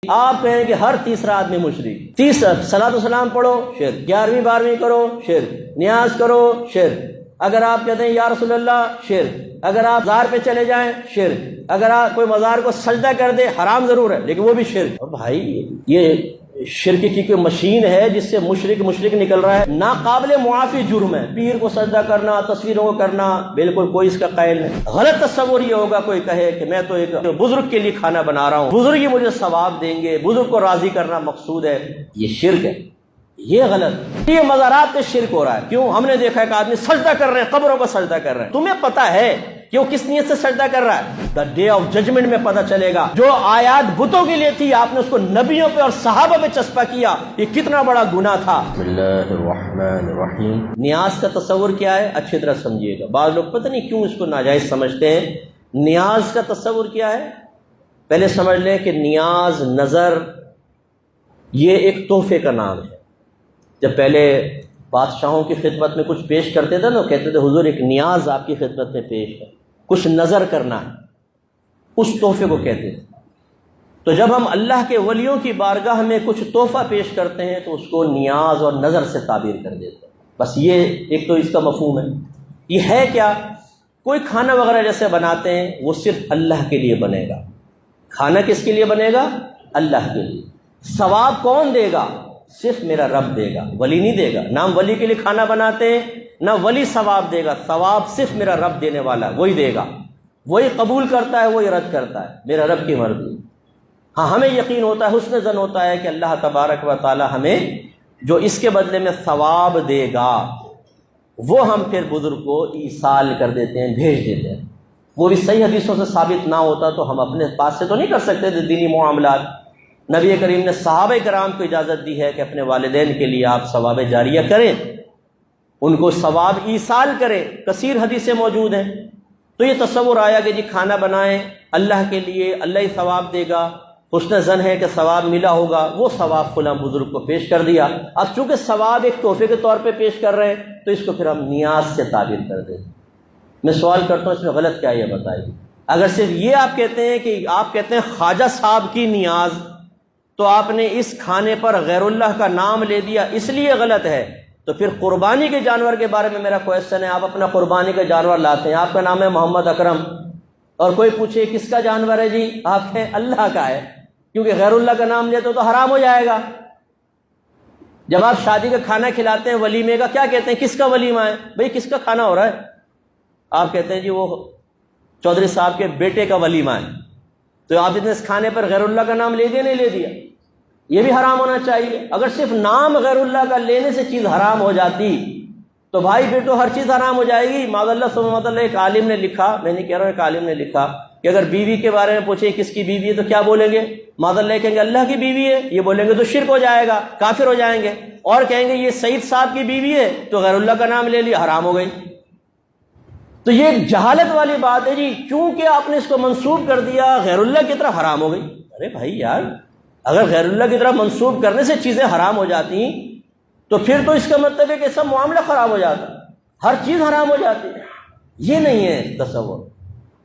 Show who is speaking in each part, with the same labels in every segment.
Speaker 1: آپ کہیں کہ ہر تیسرا آدمی مشرک، تیسرا صلاۃ و سلام پڑھو شرک، 11ویں 12ویں کرو شرک، نیاز کرو شرک، اگر آپ کہتے ہیں یا رسول اللہ شرک، اگر آپ مزار پہ چلے جائیں شرک، اگر آپ کوئی مزار کو سجدہ کر دے حرام ضرور ہے لیکن وہ بھی شرک۔ اور بھائی یہ شرک کی کوئی مشین ہے جس سے مشرک نکل رہا ہے، ناقابل معافی جرم ہے۔ پیر کو سجدہ کرنا، تصویروں کو کرنا، بالکل کوئی اس کا قائل نہیں۔ غلط تصور یہ ہوگا کوئی کہے کہ میں تو ایک بزرگ کے لیے کھانا بنا رہا ہوں، بزرگ ہی مجھے ثواب دیں گے، بزرگ کو راضی کرنا مقصود ہے، یہ شرک ہے، یہ غلط۔ یہ مزارات پہ شرک ہو رہا ہے۔ کیوں؟ ہم نے دیکھا ہے کہ آدمی سجدہ کر رہے ہیں، قبروں کو سجدہ کر رہے ہیں، تمہیں پتہ ہے کہ وہ کس نیت سے سجدہ کر رہا ہے؟ دا ڈے آف ججمنٹ میں پتہ چلے گا۔ جو آیات بتوں کے لیے تھی آپ نے اس کو نبیوں پہ اور صحابہ پہ چسپا کیا، یہ کتنا بڑا گناہ تھا۔ بسم اللہ الرحمن الرحیم۔ نیاز کا تصور کیا ہے اچھی طرح سمجھیے گا۔ بعض لوگ پتہ نہیں کیوں اس کو ناجائز سمجھتے ہیں۔ نیاز کا تصور کیا ہے؟ پہلے سمجھ لیں کہ نیاز، نظر، یہ ایک تحفے کا نام ہے۔ جب پہلے بادشاہوں کی خدمت میں کچھ پیش کرتے تھے نا، کہتے تھے حضور ایک نیاز آپ کی خدمت میں پیش ہے، کچھ نظر کرنا ہے، اس تحفے کو کہتے تھے۔ تو جب ہم اللہ کے ولیوں کی بارگاہ میں کچھ تحفہ پیش کرتے ہیں تو اس کو نیاز اور نظر سے تعبیر کر دیتے ہیں۔ بس یہ ایک تو اس کا مفہوم ہے۔ یہ ہے کیا؟ کوئی کھانا وغیرہ جیسے بناتے ہیں وہ صرف اللہ کے لیے بنے گا۔ کھانا کس کے لیے بنے گا؟ اللہ کے لیے۔ ثواب کون دے گا؟ صرف میرا رب دے گا، ولی نہیں دے گا۔ نہ ہم ولی کے لیے کھانا بناتے ہیں نہ ولی ثواب دے گا، ثواب صرف میرا رب دینے والا وہی دے گا، وہی قبول کرتا ہے، وہی رد کرتا ہے، میرا رب کی مرضی۔ ہاں ہمیں یقین ہوتا ہے، حسن ظن ہوتا ہے کہ اللہ تبارک و تعالی ہمیں جو اس کے بدلے میں ثواب دے گا وہ ہم پھر بزرگ کو ایصال کر دیتے ہیں، بھیج دیتے ہیں۔ وہ بھی صحیح حدیثوں سے ثابت نہ ہوتا تو ہم اپنے پاس سے تو نہیں کر سکتے تھے دینی معاملات۔ نبی کریم نے صحابہ کرام کو اجازت دی ہے کہ اپنے والدین کے لیے آپ ثواب جاریہ کریں، ان کو ثواب ایصال کریں، کثیر حدیثیں موجود ہیں۔ تو یہ تصور آیا کہ جی کھانا بنائیں اللہ کے لیے، اللہ ہی ثواب دے گا، حسن ظن ہے کہ ثواب ملا ہوگا، وہ ثواب فلاں بزرگ کو پیش کر دیا۔ اب چونکہ ثواب ایک تحفے کے طور پہ پیش کر رہے ہیں تو اس کو پھر ہم نیاز سے تعبیر کر دیں۔ میں سوال کرتا ہوں اس میں غلط کیا ہے یہ بتائیے۔ اگر صرف یہ آپ کہتے ہیں کہ آپ کہتے ہیں خواجہ صاحب کی نیاز، تو آپ نے اس کھانے پر غیر اللہ کا نام لے دیا، اس لیے غلط ہے۔ تو پھر قربانی کے جانور کے بارے میں میرا کویسچن ہے، آپ اپنا قربانی کا جانور لاتے ہیں، آپ کا نام ہے محمد اکرم، اور کوئی پوچھے کس کا جانور ہے، جی آپ کہیں اللہ کا ہے، کیونکہ غیر اللہ کا نام لیتے تو حرام ہو جائے گا۔ جب آپ شادی کا کھانا کھلاتے ہیں ولیمے کا، کیا کہتے ہیں؟ کس کا ولیمہ ہے؟ بھئی کس کا کھانا ہو رہا ہے؟ آپ کہتے ہیں جی وہ چودھری صاحب کے بیٹے کا ولیمہ ہے۔ تو آپ نے اس کھانے پر غیر اللہ کا نام لے دیا نہیں لے دیا؟ یہ بھی حرام ہونا چاہیے۔ اگر صرف نام غیر اللہ کا لینے سے چیز حرام ہو جاتی تو بھائی بیٹو ہر چیز حرام ہو جائے گی۔ معاذ اللہ سبحانہ اللہ، ایک عالم نے لکھا، میں نہیں کہہ رہا ہوں، ایک عالم نے لکھا کہ اگر بیوی کے بارے میں پوچھیں کس کی بیوی ہے تو کیا بولیں گے؟ معاذ اللہ کہیں گے اللہ کی بیوی ہے، یہ بولیں گے تو شرک ہو جائے گا، کافر ہو جائیں گے۔ اور کہیں گے یہ سعید صاحب کی بیوی ہے تو غیر اللہ کا نام لے لیا، حرام ہو گئی۔ تو یہ ایک جہالت والی بات ہے جی، چونکہ آپ نے اس کو منسوب کر دیا غیر اللہ کی طرف، حرام ہو گئی۔ ارے بھائی یار، اگر غیر اللہ کی طرف منسوب کرنے سے چیزیں حرام ہو جاتی تو پھر تو اس کا مطلب ہے کہ سب معاملہ خراب ہو جاتا، ہر چیز حرام ہو جاتی۔ یہ نہیں ہے تصور۔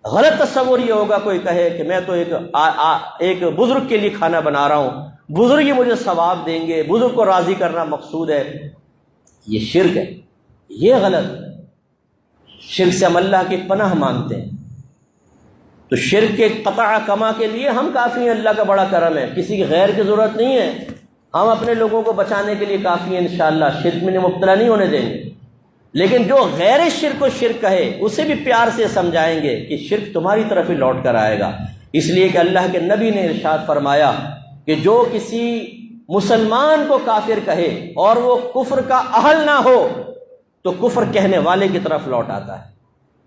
Speaker 1: غلط تصور یہ ہوگا کوئی کہے کہ میں تو ایک بزرگ کے لیے کھانا بنا رہا ہوں، بزرگ ہی مجھے ثواب دیں گے، بزرگ کو راضی کرنا مقصود ہے، یہ شرک ہے، یہ غلط۔ شرک سے ہم اللہ کی پناہ مانگتے ہیں۔ تو شرک کے قطع کما کے لیے ہم کافی ہیں، اللہ کا بڑا کرم ہے، کسی کی غیر کی ضرورت نہیں ہے، ہم اپنے لوگوں کو بچانے کے لیے کافی ہیں، انشاءاللہ شرک میں مبتلا نہیں ہونے دیں گے۔ لیکن جو غیر شرک کو شرک کہے اسے بھی پیار سے سمجھائیں گے کہ شرک تمہاری طرف ہی لوٹ کر آئے گا، اس لیے کہ اللہ کے نبی نے ارشاد فرمایا کہ جو کسی مسلمان کو کافر کہے اور وہ کفر کا اہل نہ ہو تو کفر کہنے والے کی طرف لوٹ آتا ہے۔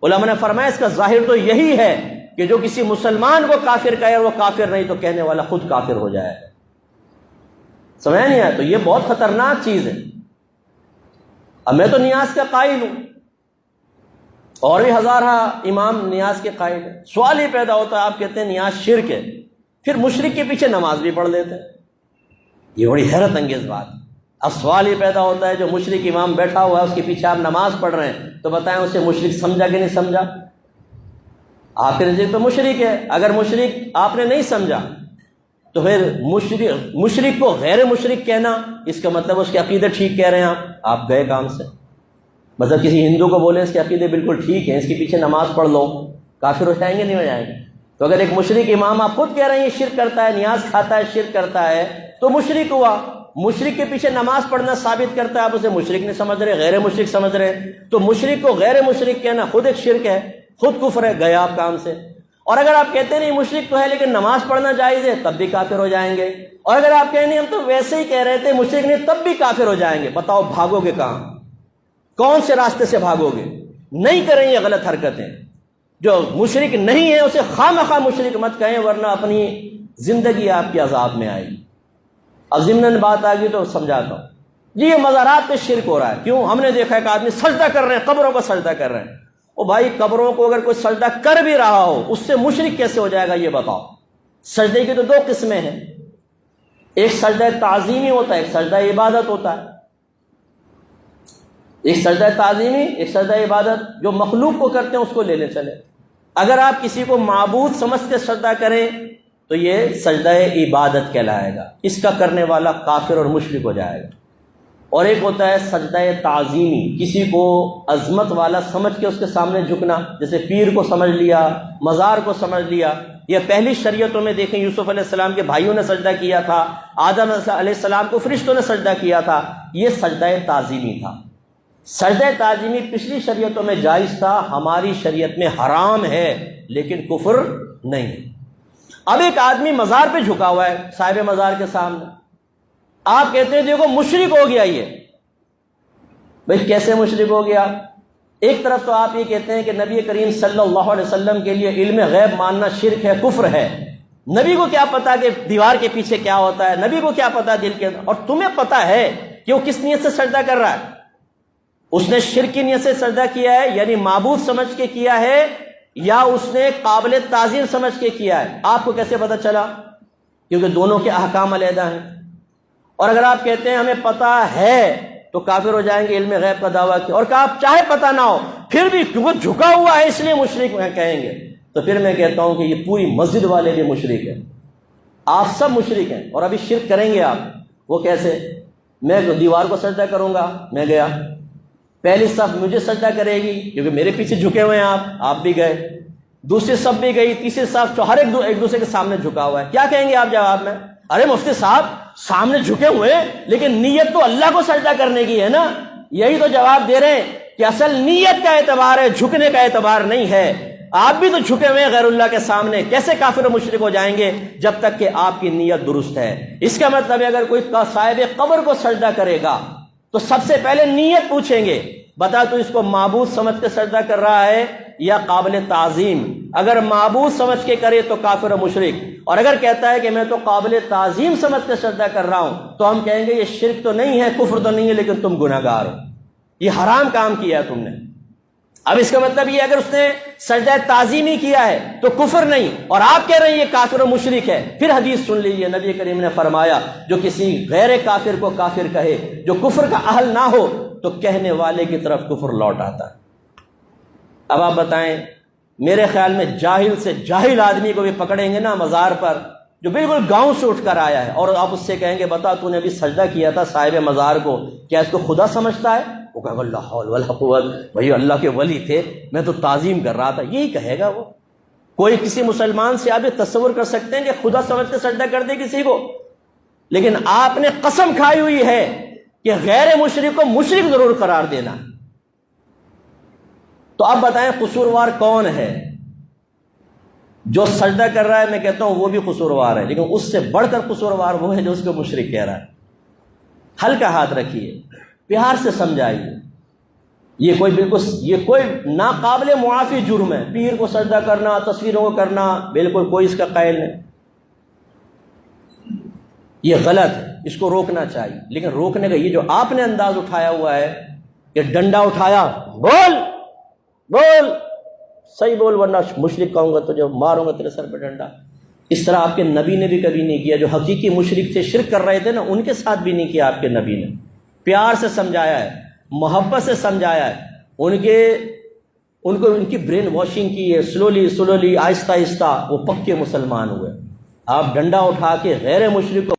Speaker 1: علماء نے فرمایا اس کا ظاہر تو یہی ہے کہ جو کسی مسلمان کو کافر کہے اور وہ کافر نہیں تو کہنے والا خود کافر ہو جائے۔ سمجھ نہیں آیا؟ تو یہ بہت خطرناک چیز ہے۔ اب میں تو نیاز کا قائل ہوں، اور بھی ہزارہ امام نیاز کے قائل ہیں۔ سوال یہ پیدا ہوتا ہے، آپ کہتے ہیں نیاز شرک ہے، پھر مشرک کے پیچھے نماز بھی پڑھ لیتے ہیں، یہ بڑی حیرت انگیز بات۔ اب سوال یہ پیدا ہوتا ہے جو مشرک امام بیٹھا ہوا ہے اس کے پیچھے آپ نماز پڑھ رہے ہیں تو بتائیں اسے مشرک سمجھا کہ نہیں سمجھا؟ آپ کے نزدیک تو مشرک ہے۔ اگر مشرک آپ نے نہیں سمجھا تو پھر مشرک کو غیر مشرک کہنا، اس کا مطلب اس کے عقیدے ٹھیک کہہ رہے ہیں آپ گئے کام سے۔ مطلب کسی ہندو کو بولیں اس کے عقیدے بالکل ٹھیک ہیں، اس کے پیچھے نماز پڑھ لو، کافر ہو جائیں گے نہیں ہو جائیں گے؟ تو اگر ایک مشرک امام آپ خود کہہ رہے ہیں یہ شرک کرتا ہے، نیاز کھاتا ہے، شرک کرتا ہے، تو مشرک ہوا۔ مشرک کے پیچھے نماز پڑھنا ثابت کرتا ہے، آپ اسے مشرک نہیں سمجھ رہے، غیر مشرک سمجھ رہے ہیں، تو مشرک کو غیر مشرک کہنا خود ایک شرک ہے، خود کفر ہے، گئے آپ کام سے۔ اور اگر آپ کہتے ہیں نہیں مشرک تو ہے لیکن نماز پڑھنا جائز ہے، تب بھی کافر ہو جائیں گے۔ اور اگر آپ کہیں نہیں ہم تو ویسے ہی کہہ رہے تھے مشرک نہیں، تب بھی کافر ہو جائیں گے۔ بتاؤ بھاگو گے کہاں؟ کون سے راستے سے بھاگو گے؟ نہیں کریں یہ غلط حرکتیں۔ جو مشرک نہیں ہے اسے خواہ مشرک مت کہیں، ورنہ اپنی زندگی آپ کی عذاب میں آئے گی۔ اب ضمن بات آ گئی تو سمجھاتا ہوں جی، یہ مزارات پہ شرک ہو رہا ہے۔ کیوں؟ ہم نے دیکھا ایک آدمی سجدہ کر رہے ہیں، قبروں کو سجدہ کر رہے ہیں۔ او بھائی، قبروں کو اگر کوئی سجدہ کر بھی رہا ہو اس سے مشرک کیسے ہو جائے گا یہ بتاؤ؟ سجدے کی تو دو قسمیں ہیں، ایک سجدہ تعظیمی ہوتا ہے، ایک سجدہ عبادت ہوتا ہے۔ ایک سجدہ تعظیمی، ایک سجدہ عبادت۔ جو مخلوق کو کرتے ہیں اس کو لینے چلے۔ اگر آپ کسی کو معبود سمجھ کے سجدہ کریں تو یہ سجدہ عبادت کہلائے گا، اس کا کرنے والا کافر اور مشرک ہو جائے گا۔ اور ایک ہوتا ہے سجدہ تعظیمی، کسی کو عظمت والا سمجھ کے اس کے سامنے جھکنا، جیسے پیر کو سمجھ لیا، مزار کو سمجھ لیا۔ یہ پہلی شریعتوں میں دیکھیں، یوسف علیہ السلام کے بھائیوں نے سجدہ کیا تھا، آدم علیہ السلام کو فرشتوں نے سجدہ کیا تھا، یہ سجدہ تعظیمی تھا۔ سجدہ تعظیمی پچھلی شریعتوں میں جائز تھا، ہماری شریعت میں حرام ہے لیکن کفر نہیں۔ اب ایک آدمی مزار پہ جھکا ہوا ہے، صاحب مزار کے سامنے، آپ کہتے ہیں دیکھو مشرک ہو گیا یہ۔ بھئی کیسے مشرک ہو گیا؟ ایک طرف تو آپ یہ کہتے ہیں کہ نبی کریم صلی اللہ علیہ وسلم کے لیے علم غیب ماننا شرک ہے، کفر ہے۔ نبی کو کیا پتا کہ دیوار کے پیچھے کیا ہوتا ہے؟ نبی کو کیا پتا دل کے اندر؟ اور تمہیں پتا ہے کہ وہ کس نیت سے سجدہ کر رہا ہے؟ اس نے شرک کی نیت سے سجدہ کیا ہے، یعنی معبود سمجھ کے کیا ہے، یا اس نے قابل تعظیم سمجھ کے کیا ہے؟ آپ کو کیسے پتا چلا؟ کیونکہ دونوں کے احکام علیحدہ ہیں۔ اور اگر آپ کہتے ہیں ہمیں پتا ہے تو کافر ہو جائیں گے، علم غیب کا دعویٰ کیا، اور کہ آپ چاہے پتا نہ ہو پھر بھی کیونکہ جھکا ہوا ہے اس لیے مشرک کہیں گے، تو پھر میں کہتا ہوں کہ یہ پوری مسجد والے بھی مشرک ہیں، آپ سب مشرک ہیں۔ اور ابھی شرک کریں گے آپ، وہ کیسے؟ میں دیوار کو سجدہ کروں گا، میں گیا، پہلی صف مجھے سجدہ کرے گی کیونکہ میرے پیچھے جھکے ہوئے ہیں آپ بھی گئے، دوسری صف بھی گئی، تیسری صف، ہر ایک دوسرے کے سامنے جھکا ہوا ہے۔ کیا کہیں گے آپ جواب میں؟ ارے مفتی صاحب سامنے جھکے ہوئے لیکن نیت تو اللہ کو سجدہ کرنے کی ہے نا۔ یہی تو جواب دے رہے ہیں کہ اصل نیت کا اعتبار ہے، جھکنے کا اعتبار نہیں ہے۔ آپ بھی تو جھکے ہوئے ہیں غیر اللہ کے سامنے، کیسے کافر و مشرک ہو جائیں گے جب تک کہ آپ کی نیت درست ہے؟ اس کا مطلب ہے اگر کوئی صاحب قبر کو سجدہ کرے گا تو سب سے پہلے نیت پوچھیں گے، بتا تو اس کو معبود سمجھ کے سجدہ کر رہا ہے یا قابل تعظیم؟ اگر معبود سمجھ کے کرے تو کافر و مشرک، اور اگر کہتا ہے کہ میں تو قابل تعظیم سمجھ کے سجدہ کر رہا ہوں تو ہم کہیں گے یہ شرک تو نہیں ہے، کفر تو نہیں ہے، لیکن تم گناہگار ہو، یہ حرام کام کیا ہے تم نے۔ اب اس کا مطلب یہ اگر اس نے سجدہ تعظیمی کیا ہے تو کفر نہیں، اور آپ کہہ رہے ہیں یہ کافر و مشرک ہے۔ پھر حدیث سن لیجیے، نبی کریم نے فرمایا جو کسی غیر کافر کو کافر کہے، جو کفر کا اہل نہ ہو، تو کہنے والے کی طرف کفر لوٹ آتا ہے۔ اب آپ بتائیں، میرے خیال میں جاہل سے جاہل آدمی کو بھی پکڑیں گے نا مزار پر، جو بالکل گاؤں سے اٹھ کر آیا ہے، اور آپ اس سے کہیں گے بتا تو نے ابھی سجدہ کیا تھا صاحب مزار کو، کیا اس کو خدا سمجھتا ہے؟ وہ کہے گا لا حول ولا قوت، بھائی اللہ کے ولی تھے، میں تو تعظیم کر رہا تھا، یہی کہے گا وہ۔ کوئی کسی مسلمان سے آپ یہ تصور کر سکتے ہیں کہ خدا سمجھ کے سجدہ کر دے کسی کو؟ لیکن آپ نے قسم کھائی ہوئی ہے کہ غیر مشرک کو مشرک ضرور قرار دینا۔ تو اب بتائیں قصوروار کون ہے؟ جو سجدہ کر رہا ہے میں کہتا ہوں وہ بھی قصوروار ہے، لیکن اس سے بڑھ کر قصوروار وہ ہے جو اس کو مشرک کہہ رہا ہے۔ ہلکا ہاتھ رکھیے، پیار سے سمجھائیے، یہ کوئی ناقابل معافی جرم ہے۔ پیر کو سجدہ کرنا، تصویروں کو کرنا، بالکل کوئی اس کا قائل نہیں، یہ غلط ہے، اس کو روکنا چاہیے۔ لیکن روکنے کا یہ جو آپ نے انداز اٹھایا ہوا ہے کہ ڈنڈا اٹھایا، بول صحیح بول ورنہ مشرک کہوں گا تو جو ماروں گا تیرے سر پہ ڈنڈا، اس طرح آپ کے نبی نے بھی کبھی نہیں کیا۔ جو حقیقی مشرک تھے، شرک کر رہے تھے نا، ان کے ساتھ بھی نہیں کیا آپ کے نبی نے۔ پیار سے سمجھایا ہے، محبت سے سمجھایا ہے، ان کی برین واشنگ کی ہے، سلولی آہستہ آہستہ وہ پکے مسلمان ہوئے۔ آپ ڈنڈا اٹھا کے غیر مشرک کو